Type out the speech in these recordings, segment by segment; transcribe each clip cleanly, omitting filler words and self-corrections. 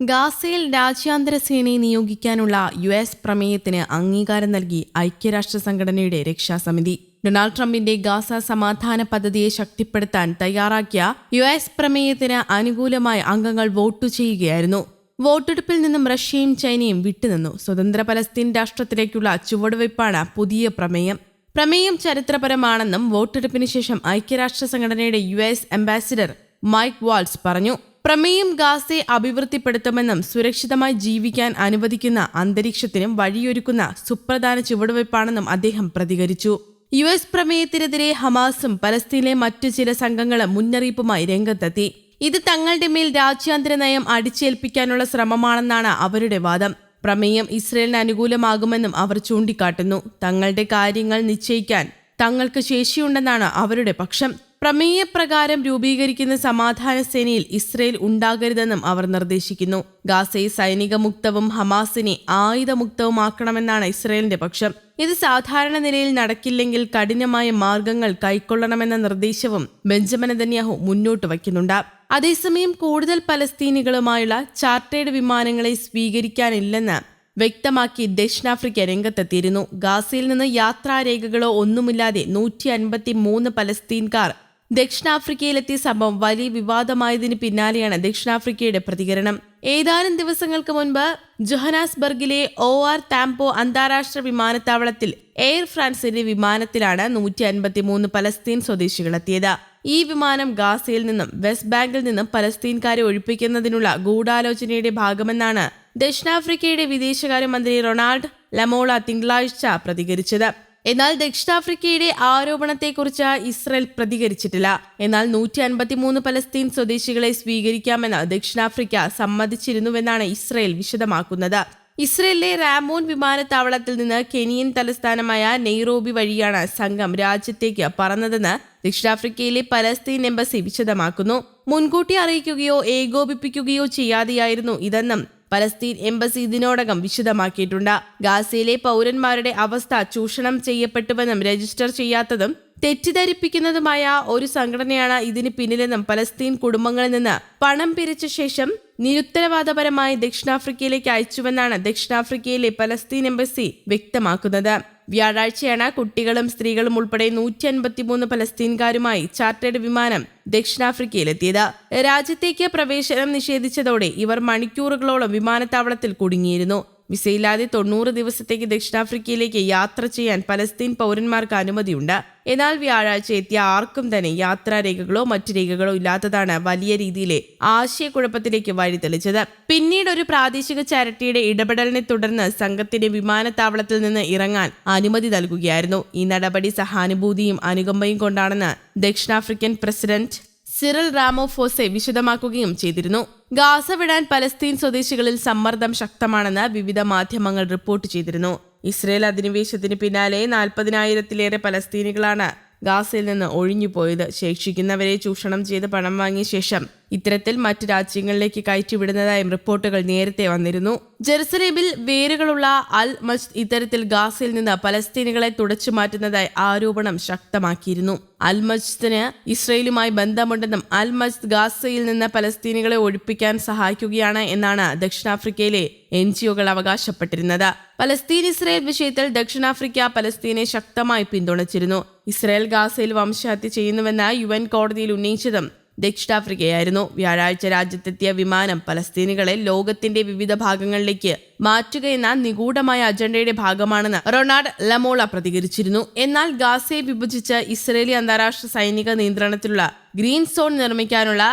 ഗാസയിൽ രാജ്യാന്തര സേനയെ നിയോഗിക്കാനുള്ള യു.എസ്. പ്രമേയത്തിന് അംഗീകാരം നൽകി ഐക്യരാഷ്ട്ര സംഘടനയുടെ രക്ഷാസമിതി. ഡൊണാൾഡ് ട്രംപിന്റെ ഗാസ സമാധാന പദ്ധതിയെ ശക്തിപ്പെടുത്താൻ തയ്യാറാക്കിയ യു.എസ്. പ്രമേയത്തിന് അനുകൂലമായി അംഗങ്ങൾ വോട്ടു ചെയ്യുകയായിരുന്നു. വോട്ടെടുപ്പിൽ നിന്നും റഷ്യയും ചൈനയും വിട്ടുനിന്നു. സ്വതന്ത്ര പലസ്തീൻ രാഷ്ട്രത്തിലേക്കുള്ള ചുവടുവയ്പ്പാണ് പുതിയ പ്രമേയം. പ്രമേയം ചരിത്രപരമാണെന്നും വോട്ടെടുപ്പിന് ശേഷം ഐക്യരാഷ്ട്ര സംഘടനയുടെ യു.എസ്. അംബാസിഡർ മൈക്ക് വാൾസ് പറഞ്ഞു. പ്രമേയം ഗാസയെ അഭിവൃദ്ധിപ്പെടുത്തുമെന്നും സുരക്ഷിതമായി ജീവിക്കാൻ അനുവദിക്കുന്ന അന്തരീക്ഷത്തിനും വഴിയൊരുക്കുന്ന സുപ്രധാന ചുവടുവയ്പ്പാണെന്നും അദ്ദേഹം പ്രതികരിച്ചു. യു.എസ്. പ്രമേയത്തിനെതിരെ ഹമാസും പലസ്തീനിലെ മറ്റു ചില സംഘങ്ങളും മുന്നറിയിപ്പുമായി രംഗത്തെത്തി. ഇത് തങ്ങളുടെ മേൽ രാജ്യാന്തര നയം അടിച്ചേൽപ്പിക്കാനുള്ള ശ്രമമാണെന്നാണ് അവരുടെ വാദം. പ്രമേയം ഇസ്രയേലിന് അനുകൂലമാകുമെന്നും അവർ ചൂണ്ടിക്കാട്ടുന്നു. തങ്ങളുടെ കാര്യങ്ങൾ നിശ്ചയിക്കാൻ തങ്ങൾക്ക് ശേഷിയുണ്ടെന്നാണ് അവരുടെ പക്ഷം. പ്രമേയപ്രകാരം രൂപീകരിക്കുന്ന സമാധാന സേനയിൽ ഇസ്രയേൽ ഉണ്ടാകരുതെന്നും അവർ നിർദ്ദേശിക്കുന്നു. ഗാസയെ സൈനിക മുക്തവും ഹമാസിനെ ആയുധമുക്തവുമാക്കണമെന്നാണ് ഇസ്രയേലിന്റെ പക്ഷം. ഇത് സാധാരണ നിലയിൽ നടക്കില്ലെങ്കിൽ കഠിനമായ മാർഗങ്ങൾ കൈക്കൊള്ളണമെന്ന നിർദ്ദേശവും ബെഞ്ചമിൻ നെതന്യാഹു മുന്നോട്ട് വയ്ക്കുന്നുണ്ട്. അതേസമയം കൂടുതൽ പലസ്തീനികളുമായുള്ള ചാർട്ടേഡ് വിമാനങ്ങളെ സ്വീകരിക്കാനില്ലെന്ന് വ്യക്തമാക്കി ദക്ഷിണാഫ്രിക്ക രംഗത്തെത്തിയിരുന്നു. ഗാസയിൽ നിന്ന് യാത്രാരേഖകളോ ഒന്നുമില്ലാതെ 153 പലസ്തീൻകാർ ദക്ഷിണാഫ്രിക്കയിലെത്തിയ സംഭവം വലിയ വിവാദമായതിനു പിന്നാലെയാണ് ദക്ഷിണാഫ്രിക്കയുടെ പ്രതികരണം. ഏതാനും ദിവസങ്ങൾക്ക് മുൻപ് ജോഹനാസ്ബർഗിലെ OR താംപോ അന്താരാഷ്ട്ര വിമാനത്താവളത്തിൽ എയർ ഫ്രാൻസിന്റെ വിമാനത്തിലാണ് 153 പലസ്തീൻ സ്വദേശികളെത്തിയത്. ഈ വിമാനം ഗാസയിൽ നിന്നും വെസ്റ്റ് ബാങ്കിൽ നിന്നും പലസ്തീൻകാരെ ഒഴിപ്പിക്കുന്നതിനുള്ള ഗൂഢാലോചനയുടെ ഭാഗമെന്നാണ് ദക്ഷിണാഫ്രിക്കയുടെ വിദേശകാര്യമന്ത്രി റൊണാൾഡ് ലമോള തിങ്കളാഴ്ച പ്രതികരിച്ചത്. എന്നാൽ ദക്ഷിണാഫ്രിക്കയുടെ ആരോപണത്തെക്കുറിച്ച് ഇസ്രയേൽ പ്രതികരിച്ചിട്ടില്ല. എന്നാൽ 153 പലസ്തീൻ സ്വദേശികളെ സ്വീകരിക്കാമെന്ന് ദക്ഷിണാഫ്രിക്ക സമ്മതിച്ചിരുന്നുവെന്നാണ് ഇസ്രയേൽ വിശദമാക്കുന്നത്. ഇസ്രയേലിലെ റാമോൻ വിമാനത്താവളത്തിൽ നിന്ന് കെനിയൻ തലസ്ഥാനമായ നെയ്റോബി വഴിയാണ് സംഘം രാജ്യത്തേക്ക് പറന്നതെന്ന് ദക്ഷിണാഫ്രിക്കയിലെ പലസ്തീൻ എംബസി വിശദമാക്കുന്നു. മുൻകൂട്ടി അറിയിക്കുകയോ ഏകോപിപ്പിക്കുകയോ ചെയ്യാതെയായിരുന്നു ഇതെന്നും പലസ്തീൻ എംബസി ഇതിനോടകം വിശദമാക്കിയിട്ടുണ്ട്. ഗാസയിലെ പൗരന്മാരുടെ അവസ്ഥ ചൂഷണം ചെയ്യപ്പെട്ടുവെന്നും രജിസ്റ്റർ ചെയ്യാത്തതും തെറ്റിദ്ധരിപ്പിക്കുന്നതുമായ ഒരു സംഘടനയാണ് ഇതിന് പിന്നിലെന്നും പലസ്തീൻ കുടുംബങ്ങളിൽ നിന്ന് പണം പിരിച്ച ശേഷം നിരുത്തരവാദപരമായി ദക്ഷിണാഫ്രിക്കയിലേക്ക് അയച്ചുവെന്നാണ് ദക്ഷിണാഫ്രിക്കയിലെ പലസ്തീൻ എംബസി വ്യക്തമാക്കുന്നത്. വ്യാഴാഴ്ചയാണ് കുട്ടികളും സ്ത്രീകളും ഉൾപ്പെടെ 153 പലസ്തീൻകാരുമായി ചാർട്ടേഡ് വിമാനം ദക്ഷിണാഫ്രിക്കയിലെത്തിയത്. രാജ്യത്തേക്ക് പ്രവേശനം നിഷേധിച്ചതോടെ ഇവർ മണിക്കൂറുകളോളം വിമാനത്താവളത്തിൽ കുടുങ്ങിയിരുന്നു. വിസയില്ലാതെ 90 ദിവസത്തേക്ക് ദക്ഷിണാഫ്രിക്കയിലേക്ക് യാത്ര ചെയ്യാൻ പലസ്തീൻ പൗരന്മാർക്ക് അനുമതിയുണ്ട്. എന്നാൽ വ്യാഴാഴ്ച എത്തിയ ആർക്കും തന്നെ യാത്രാരേഖകളോ മറ്റു രേഖകളോ ഇല്ലാത്തതാണ് വലിയ രീതിയിലെ ആശയക്കുഴപ്പത്തിലേക്ക് വഴിതെളിച്ചത്. പിന്നീട് ഒരു പ്രാദേശിക ചാരിറ്റിയുടെ ഇടപെടലിനെ തുടർന്ന് സംഘത്തിന് വിമാനത്താവളത്തിൽ നിന്ന് ഇറങ്ങാൻ അനുമതി നൽകുകയായിരുന്നു. ഈ നടപടി സഹാനുഭൂതിയും അനുകമ്പയും കൊണ്ടാണെന്ന് ദക്ഷിണാഫ്രിക്കൻ പ്രസിഡന്റ് സിറിൽ റാമോഫോസെ വിശദമാക്കുകയും ചെയ്തിരുന്നു. ഗാസ വിടാൻ പലസ്തീൻ സ്വദേശികളിൽ സമ്മർദ്ദം ശക്തമാണെന്ന് വിവിധ മാധ്യമങ്ങൾ റിപ്പോർട്ട് ചെയ്തിരുന്നു. ഇസ്രയേൽ അധിനിവേശത്തിന് പിന്നാലെ 40,000-ലേറെ പലസ്തീനികളാണ് ഗാസയിൽ നിന്ന് ഒഴിഞ്ഞുപോയത്. ശേഷിക്കുന്നവരെ ചൂഷണം ചെയ്ത് പണം വാങ്ങിയ ശേഷം ഇത്തരത്തിൽ മറ്റ് രാജ്യങ്ങളിലേക്ക് കയറ്റിവിടുന്നതായും റിപ്പോർട്ടുകൾ നേരത്തെ വന്നിരുന്നു. ജെറുസലേമിൽ വേരുകളുള്ള അൽ മജ്ദ് ഇത്തരത്തിൽ ഗാസയിൽ നിന്ന് പലസ്തീനികളെ തുടച്ചു മാറ്റുന്നതായി ആരോപണം ശക്തമാക്കിയിരുന്നു. അൽ മജ്ദിന് ഇസ്രയേലുമായി ബന്ധമുണ്ടെന്നും അൽ മജ്ദ് ഗാസയിൽ നിന്ന് പലസ്തീനികളെ ഒഴിപ്പിക്കാൻ സഹായിക്കുകയാണ് എന്നാണ് ദക്ഷിണാഫ്രിക്കയിലെ NGOകൾ അവകാശപ്പെട്ടിരുന്നത്. പലസ്തീൻ ഇസ്രയേൽ വിഷയത്തിൽ ദക്ഷിണാഫ്രിക്ക പലസ്തീനെ ശക്തമായി പിന്തുണച്ചിരുന്നു. ഇസ്രയേൽ ഗാസയിൽ വംശഹത്യ ചെയ്യുന്നുവെന്ന് UN കോടതിയിൽ ഉന്നയിച്ചതും ദക്ഷിണാഫ്രിക്കയായിരുന്നു. വ്യാഴാഴ്ച രാജ്യത്തെത്തിയ വിമാനം പലസ്തീനികളെ ലോകത്തിന്റെ വിവിധ ഭാഗങ്ങളിലേക്ക് മാറ്റുകയെന്ന നിഗൂഢമായ അജണ്ടയുടെ ഭാഗമാണെന്ന് റൊണാൾഡ് ലമോള പ്രതികരിച്ചിരുന്നു. എന്നാൽ ഗാസയെ വിഭജിച്ച് ഇസ്രയേലി അന്താരാഷ്ട്ര സൈനിക നിയന്ത്രണത്തിലുള്ള ഗ്രീൻ സോൺ നിർമ്മിക്കാനുള്ള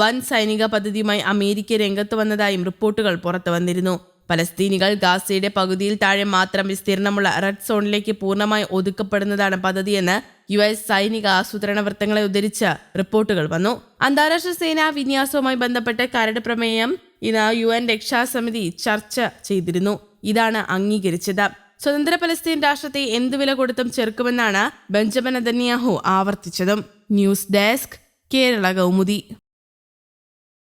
വൻ സൈനിക പദ്ധതിയുമായി അമേരിക്ക രംഗത്ത് വന്നതായും റിപ്പോർട്ടുകൾ പുറത്തു വന്നിരുന്നു. പലസ്തീനികൾ ഗാസയുടെ പകുതിയിൽ താഴെ മാത്രം വിസ്തീർണമുള്ള റെഡ് സോണിലേക്ക് പൂർണ്ണമായി ഒതുക്കപ്പെടുന്നതാണ് പദ്ധതിയെന്ന് US സൈനിക ആസൂത്രണ വൃത്തങ്ങളെ ഉദ്ധരിച്ച് റിപ്പോർട്ടുകൾ വന്നു. അന്താരാഷ്ട്ര സേനാ വിന്യാസവുമായി ബന്ധപ്പെട്ട് കരട് പ്രമേയം ഇന്ന് UN രക്ഷാസമിതി ചർച്ച ചെയ്തിരുന്നു. ഇതാണ് അംഗീകരിച്ചത്. സ്വതന്ത്ര പലസ്തീൻ രാഷ്ട്രത്തെ എന്തുവില കൊടുത്തും ചെറുക്കുമെന്നാണ് ബെഞ്ചമിൻ നെതന്യാഹു ആവർത്തിച്ചതും. News desk, Kerala Kaumudi.